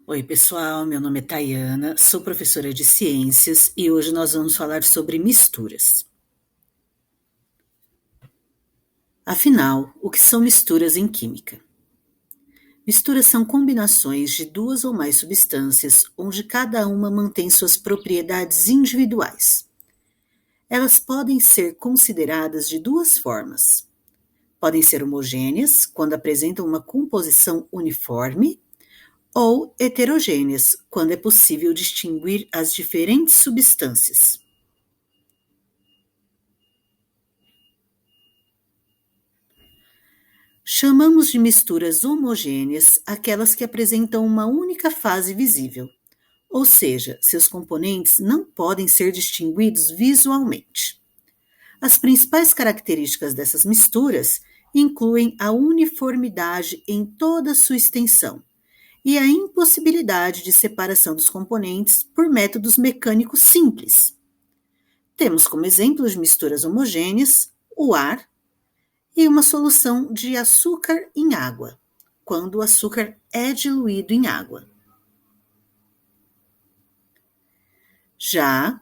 Oi, pessoal, meu nome é Tayana, sou professora de ciências e hoje nós vamos falar sobre misturas. Afinal, o que são misturas em química? Misturas são combinações de duas ou mais substâncias, onde cada uma mantém suas propriedades individuais. Elas podem ser consideradas de duas formas. Podem ser homogêneas, quando apresentam uma composição uniforme, ou heterogêneas, quando é possível distinguir as diferentes substâncias. Chamamos de misturas homogêneas aquelas que apresentam uma única fase visível, ou seja, seus componentes não podem ser distinguidos visualmente. As principais características dessas misturas incluem a uniformidade em toda sua extensão e a impossibilidade de separação dos componentes por métodos mecânicos simples. Temos como exemplos de misturas homogêneas o ar e uma solução de açúcar em água, quando o açúcar é diluído em água. Já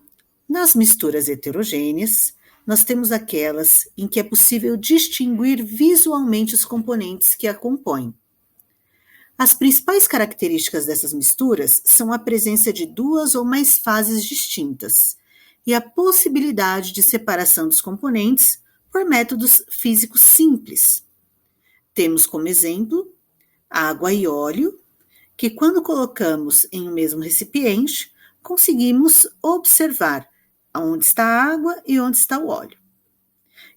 nas misturas heterogêneas, nós temos aquelas em que é possível distinguir visualmente os componentes que a compõem. As principais características dessas misturas são a presença de duas ou mais fases distintas e a possibilidade de separação dos componentes por métodos físicos simples. Temos como exemplo água e óleo, que quando colocamos em um mesmo recipiente, conseguimos observar onde está a água e onde está o óleo.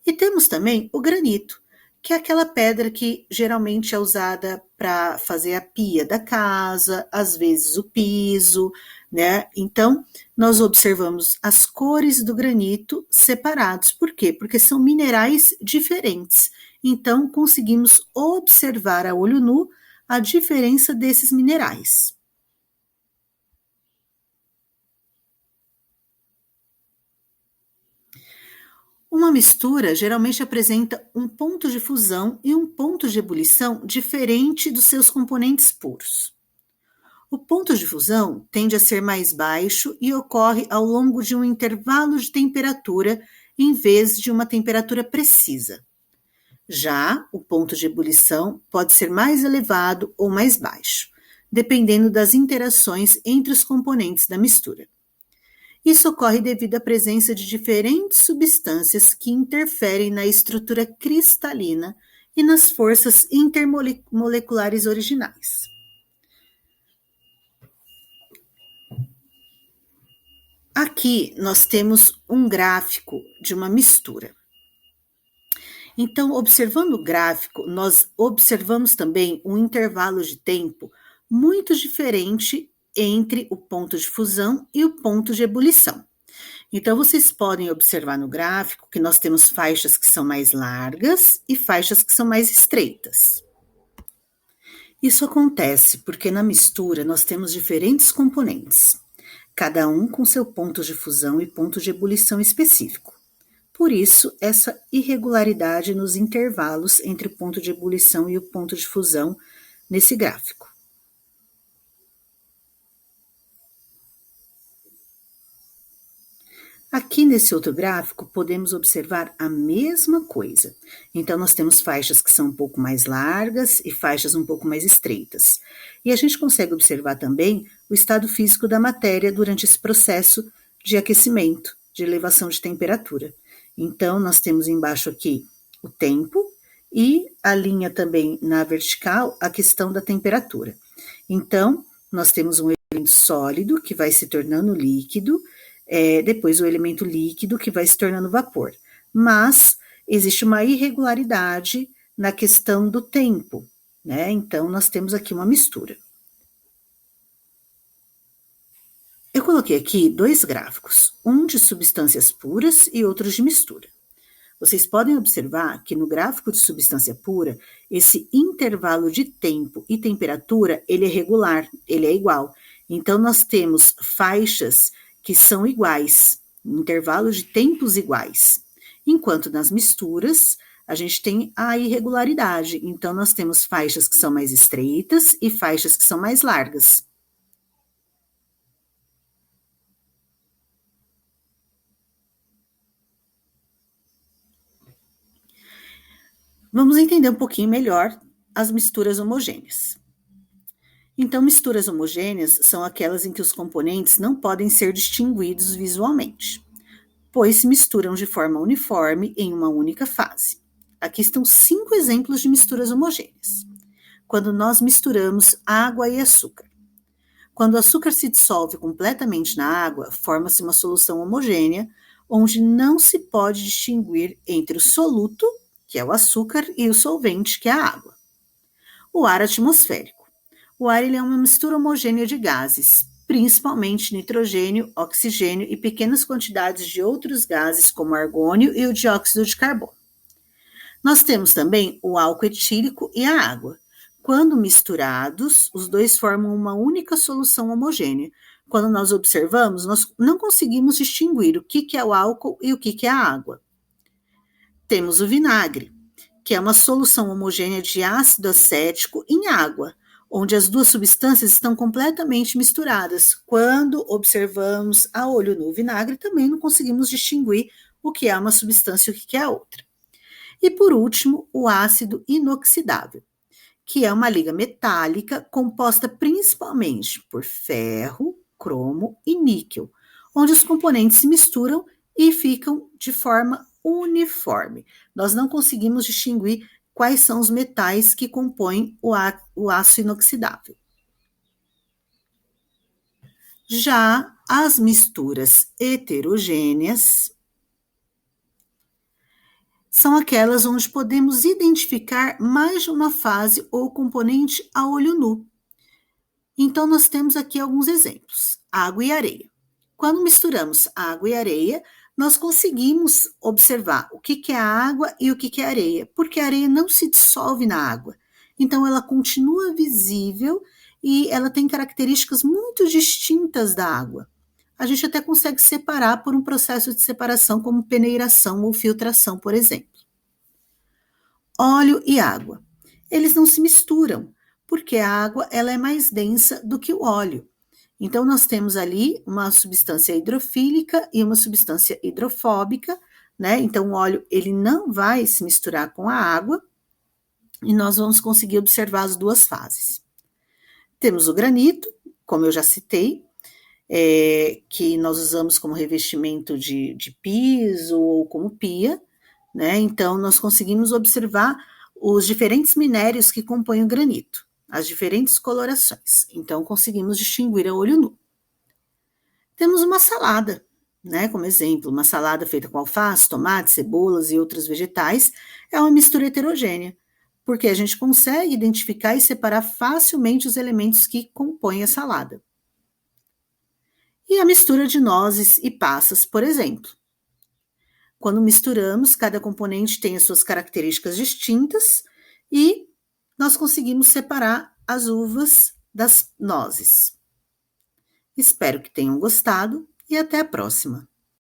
E temos também o granito, que é aquela pedra que geralmente é usada para fazer a pia da casa, às vezes o piso, né? Então, nós observamos as cores do granito separados. Por quê? Porque são minerais diferentes. Então, conseguimos observar a olho nu a diferença desses minerais. Uma mistura geralmente apresenta um ponto de fusão e um ponto de ebulição diferente dos seus componentes puros. O ponto de fusão tende a ser mais baixo e ocorre ao longo de um intervalo de temperatura em vez de uma temperatura precisa. Já o ponto de ebulição pode ser mais elevado ou mais baixo, dependendo das interações entre os componentes da mistura. Isso ocorre devido à presença de diferentes substâncias que interferem na estrutura cristalina e nas forças intermoleculares originais. Aqui nós temos um gráfico de uma mistura. Então, observando o gráfico, nós observamos também um intervalo de tempo muito diferente entre o ponto de fusão e o ponto de ebulição. Então, vocês podem observar no gráfico que nós temos faixas que são mais largas e faixas que são mais estreitas. Isso acontece porque na mistura nós temos diferentes componentes, cada um com seu ponto de fusão e ponto de ebulição específico. Por isso, essa irregularidade nos intervalos entre o ponto de ebulição e o ponto de fusão nesse gráfico. Aqui nesse outro gráfico, podemos observar a mesma coisa. Então, nós temos faixas que são um pouco mais largas e faixas um pouco mais estreitas. E a gente consegue observar também o estado físico da matéria durante esse processo de aquecimento, de elevação de temperatura. Então, nós temos embaixo aqui o tempo e a linha também na vertical, a questão da temperatura. Então, nós temos um elemento sólido que vai se tornando líquido, depois o elemento líquido que vai se tornando vapor. Mas existe uma irregularidade na questão do tempo, né? Então, nós temos aqui uma mistura. Eu coloquei aqui dois gráficos, um de substâncias puras e outro de mistura. Vocês podem observar que no gráfico de substância pura, esse intervalo de tempo e temperatura, ele é regular, ele é igual. Então, nós temos faixas que são iguais, intervalos de tempos iguais. Enquanto nas misturas, a gente tem a irregularidade. Então, nós temos faixas que são mais estreitas e faixas que são mais largas. Vamos entender um pouquinho melhor as misturas homogêneas. Então, misturas homogêneas são aquelas em que os componentes não podem ser distinguidos visualmente, pois se misturam de forma uniforme em uma única fase. Aqui estão 5 exemplos de misturas homogêneas. Quando nós misturamos água e açúcar. Quando o açúcar se dissolve completamente na água, forma-se uma solução homogênea, onde não se pode distinguir entre o soluto, que é o açúcar, e o solvente, que é a água. O ar atmosférico. O ar ele é uma mistura homogênea de gases, principalmente nitrogênio, oxigênio e pequenas quantidades de outros gases, como argônio e o dióxido de carbono. Nós temos também o álcool etílico e a água. Quando misturados, os dois formam uma única solução homogênea. Quando nós observamos, nós não conseguimos distinguir o que é o álcool e o que é a água. Temos o vinagre, que é uma solução homogênea de ácido acético em água, onde as duas substâncias estão completamente misturadas. Quando observamos a olho nu o vinagre, também não conseguimos distinguir o que é uma substância e o que é a outra. E por último, o ácido inoxidável, que é uma liga metálica composta principalmente por ferro, cromo e níquel, onde os componentes se misturam e ficam de forma uniforme. Nós não conseguimos distinguir quais são os metais que compõem o aço inoxidável. Já as misturas heterogêneas são aquelas onde podemos identificar mais de uma fase ou componente a olho nu. Então, nós temos aqui alguns exemplos: água e areia. Quando misturamos água e areia, nós conseguimos observar o que é a água e o que é a areia, porque a areia não se dissolve na água. Então, ela continua visível e ela tem características muito distintas da água. A gente até consegue separar por um processo de separação, como peneiração ou filtração, por exemplo. Óleo e água. Eles não se misturam, porque a água ela é mais densa do que o óleo. Então, nós temos ali uma substância hidrofílica e uma substância hidrofóbica, né? Então, o óleo ele não vai se misturar com a água e nós vamos conseguir observar as duas fases. Temos o granito, como eu já citei, que nós usamos como revestimento de piso ou como pia, né? Então, nós conseguimos observar os diferentes minérios que compõem o granito, as diferentes colorações. Então, conseguimos distinguir a olho nu. Temos uma salada, né? Como exemplo, uma salada feita com alface, tomate, cebolas e outros vegetais é uma mistura heterogênea, porque a gente consegue identificar e separar facilmente os elementos que compõem a salada. E a mistura de nozes e passas, por exemplo. Quando misturamos, cada componente tem as suas características distintas e nós conseguimos separar as uvas das nozes. Espero que tenham gostado e até a próxima.